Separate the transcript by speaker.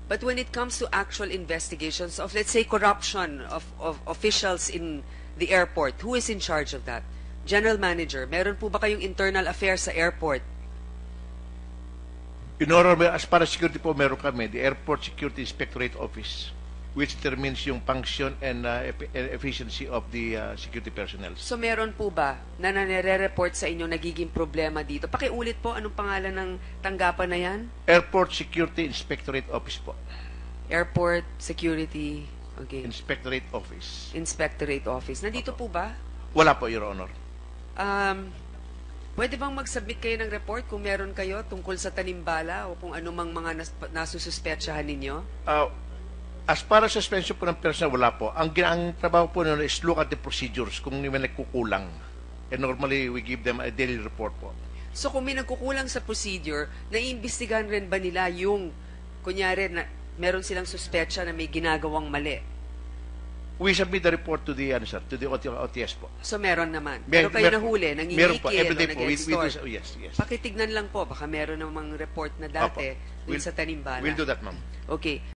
Speaker 1: But when it comes to actual investigations of, let's say, corruption of officials in the airport, who is in charge of that? General Manager, meron po ba kayong internal affairs sa airport?
Speaker 2: In order, as para security po, meron kami, the Airport Security Inspectorate Office, which determines yung function and efficiency of the security personnel.
Speaker 1: So meron po ba na nare-report sa inyo nagiging problema dito? Pakiulit po, anong pangalan ng tanggapan na yan?
Speaker 2: Airport Security Inspectorate Office po.
Speaker 1: Airport Security, okay.
Speaker 2: Inspectorate Office.
Speaker 1: Inspectorate Office. Nandito po ba?
Speaker 2: Wala po, Your Honor.
Speaker 1: Pwede bang mag-submit kayo ng report kung meron kayo tungkol sa tanimbala o kung anumang mga nasususpetsahan ninyo?
Speaker 2: As para sa suspension po ng personnel, wala po. Ang trabaho po nila is look at the procedures kung may nagkukulang. And normally, we give them a daily report po.
Speaker 1: So kung may nagkukulang sa procedure, naiimbestigahan rin ba nila yung, kunyari, na meron silang suspetsa na may ginagawang mali?
Speaker 2: We submit the report to the OTS po.
Speaker 1: So meron naman. Pero kayo nahuli,
Speaker 2: meron po,
Speaker 1: nangingikil
Speaker 2: every
Speaker 1: o
Speaker 2: day po.
Speaker 1: nag-extort.
Speaker 2: Yes.
Speaker 1: Pakitignan lang po, baka meron namang report na dati dun sa tanimbala.
Speaker 2: We'll do that, ma'am.
Speaker 1: Okay.